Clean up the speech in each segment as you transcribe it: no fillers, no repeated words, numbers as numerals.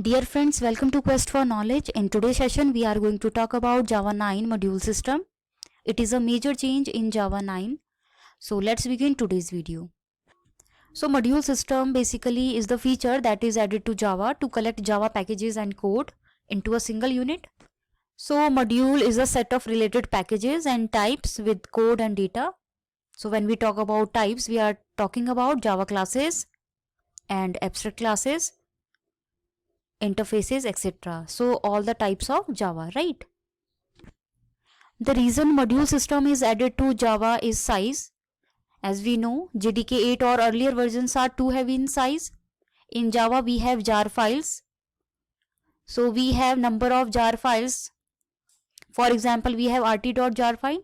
Dear friends, welcome to Quest for Knowledge. In today's session, we are going to talk about Java 9 module system. It is a major change in Java 9. So let's begin today's video. So module system basically is the feature that is added to Java to collect Java packages and code into a single unit. So module is a set of related packages and types with code and data. So when we talk about types, we are talking about Java classes and abstract classes, interfaces, etc. So all the types of Java, right? The reason module system is added to Java is size. As we know, JDK 8 or earlier versions are too heavy in size. In Java we have jar files. So we have number of jar files. For example, we have rt.jar file,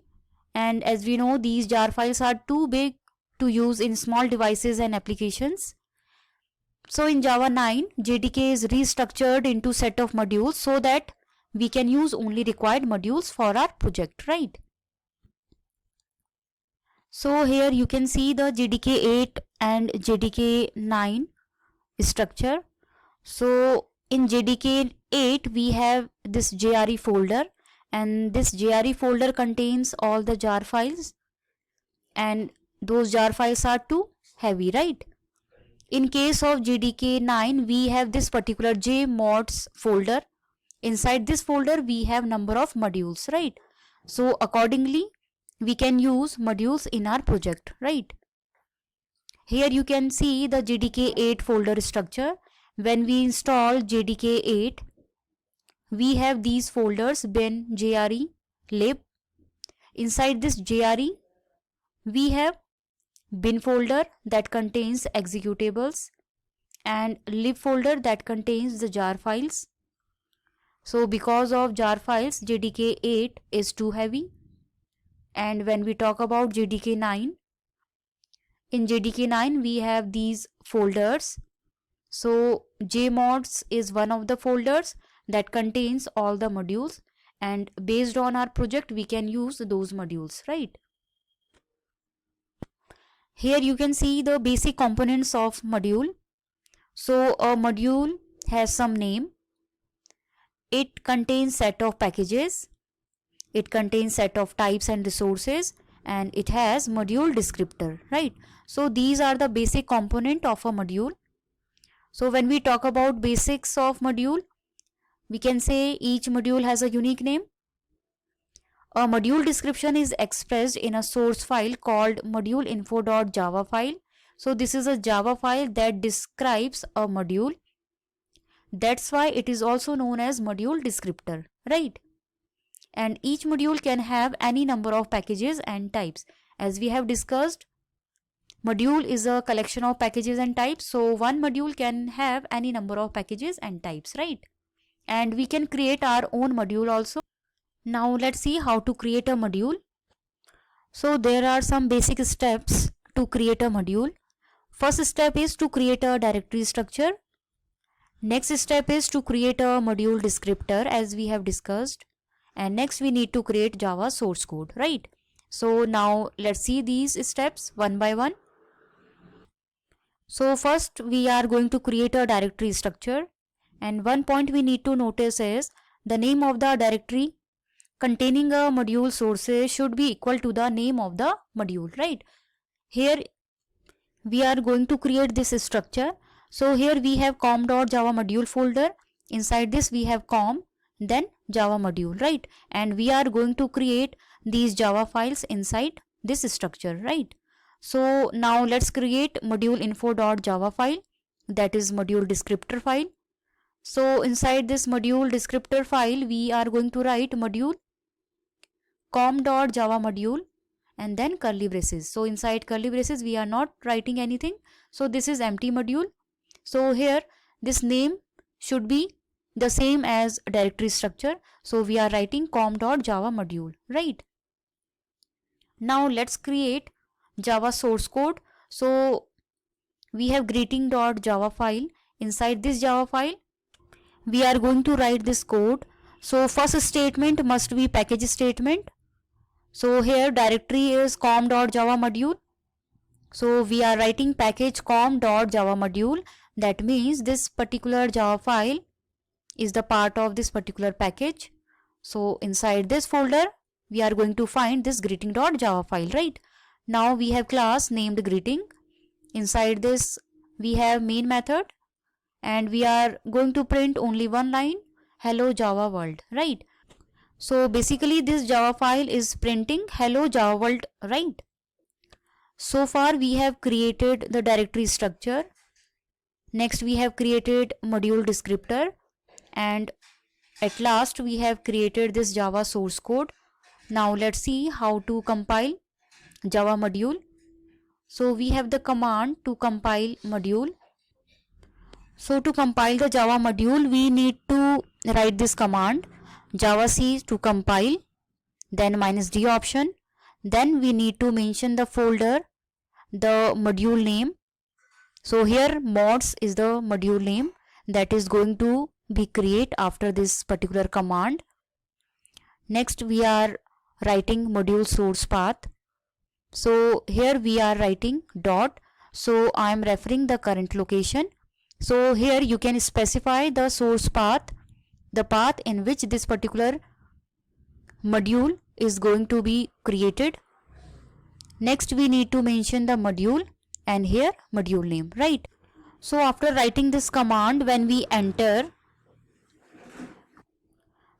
and as we know, these jar files are too big to use in small devices and applications. So in Java 9, JDK is restructured into set of modules so that we can use only required modules for our project, right? So here you can see the JDK 8 and JDK 9 structure. So in JDK 8 we have this JRE folder, and this JRE folder contains all the jar files, and those jar files are too heavy, right? In case of JDK 9, we have this particular JMods folder. Inside this folder, we have number of modules, right? So accordingly, we can use modules in our project, right? Here you can see the JDK 8 folder structure. When we install JDK 8, we have these folders: bin, JRE, lib. Inside this JRE, we have bin folder that contains executables and lib folder that contains the jar files. So because of jar files, JDK 8 is too heavy. And when we talk about JDK 9, in JDK 9 we have these folders. So JMods is one of the folders that contains all the modules, and based on our project we can use those modules, right? Here you can see the basic components of module. So a module has some name. It contains set of packages. It contains set of types and resources, and it has module descriptor, right? So these are the basic component of a module. So when we talk about basics of module, we can say each module has a unique name. A module description is expressed in a source file called moduleinfo.java file. So this is a Java file that describes a module. That's why it is also known as module descriptor, right? And each module can have any number of packages and types. As we have discussed, module is a collection of packages and types. So one module can have any number of packages and types, right? And we can create our own module also. Now let's see how to create a module. So there are some basic steps to create a module. First step is to create a directory structure. Next step is to create a module descriptor, as we have discussed. And next we need to create Java source code, right? So now let's see these steps one by one. So first we are going to create a directory structure, and one point we need to notice is the name of the directory containing a module sources should be equal to the name of the module, right? Here we are going to create this structure. So here we have com.java module folder. Inside this we have com, then Java module, right? And we are going to create these Java files inside this structure, right? So now let's create moduleinfo.java file, that is module descriptor file. So inside this module descriptor file we are going to write module com.java module and then curly braces. So inside curly braces we are not writing anything, so this is empty module. So here this name should be the same as directory structure, so we are writing com.java module, right? Now let's create Java source code. So we have greeting.java file. Inside this Java file we are going to write this code. So first statement must be package statement. So here directory is com.java module. So we are writing package com.java module. That means this particular Java file is the part of this particular package. So inside this folder we are going to find this greeting.java file, right? Now we have class named greeting. Inside this we have main method, and we are going to print only one line, hello Java world, right? So basically this Java file is printing hello Java world, right? So far we have created the directory structure. Next we have created module descriptor, and at last we have created this Java source code. Now let's see how to compile Java module. So we have the command to compile module. So to compile the Java module, we need to write this command javac to compile, then -d option. Then we need to mention the folder, the module name. So here mods is the module name that is going to be create after this particular command. Next we are writing module source path. So here we are writing dot. So I am referring the current location. So here you can specify the source path, the path in which this particular module is going to be created. Next we need to mention the module, and here module name, right? So after writing this command, when we enter,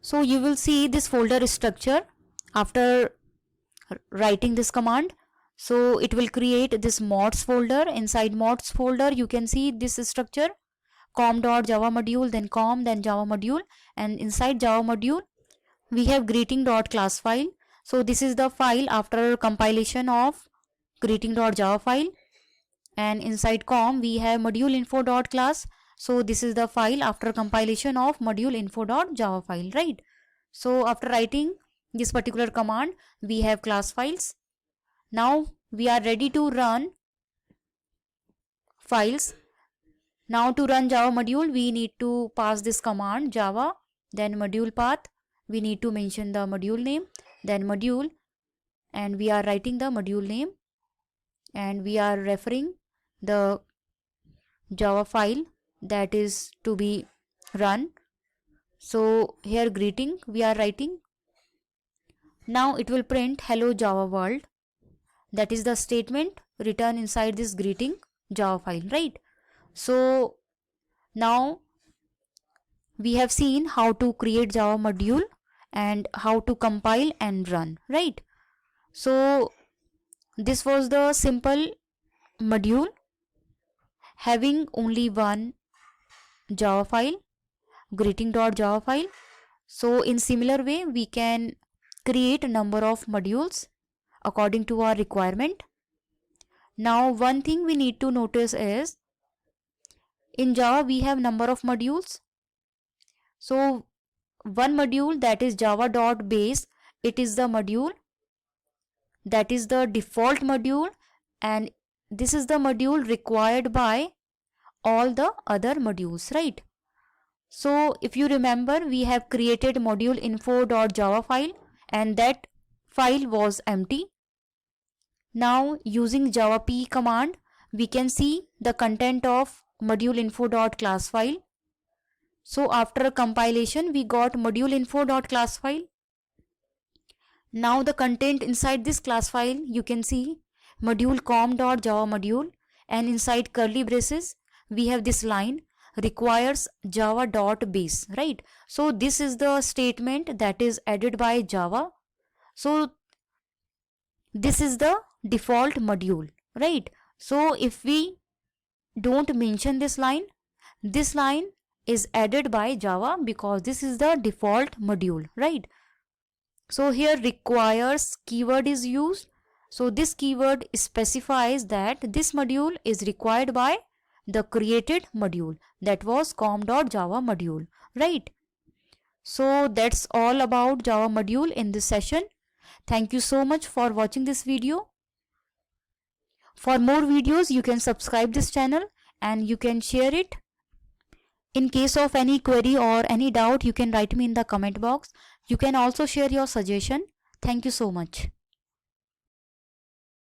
so you will see this folder structure after writing this command. So it will create this mods folder. Inside mods folder you can see this structure, com.java module, then com, then Java module, and inside Java module we have greeting.class file. So this is the file after compilation of greeting.java file, and inside com we have module info.class. So this is the file after compilation of module info.java file, right? So after writing this particular command we have class files. Now we are ready to run files. Now to run Java module we need to pass this command java, then module path. We need to mention the module name, then module, and we are writing the module name, and we are referring the Java file that is to be run. So here greeting we are writing. Now it will print hello Java world. That is the statement written inside this greeting Java file, right? So now we have seen how to create Java module and how to compile and run, right? So this was the simple module having only one Java file, greeting.java file. So in similar way we can create a number of modules according to our requirement. Now one thing we need to notice is in Java we have number of modules. So one module, that is java.base, it is the module that is the default module, and this is the module required by all the other modules, right? So if you remember, we have created module info.java file and that file was empty. Now using javap command we can see the content of module info.class file. So after compilation we got module info.class file. Now the content inside this class file you can see module com.java module, and inside curly braces we have this line requires java.base, right? So this is the statement that is added by Java. So this is the default module, right? So if we don't mention this line is added by Java because this is the default module, right? So here requires keyword is used. So this keyword specifies that this module is required by the created module, that was com.java module, right? So that's all about Java module in this session. Thank you so much for watching this video. For more videos you can subscribe this channel and you can share it. In case of any query or any doubt, you can write me in the comment box. You can also share your suggestion. Thank you so much.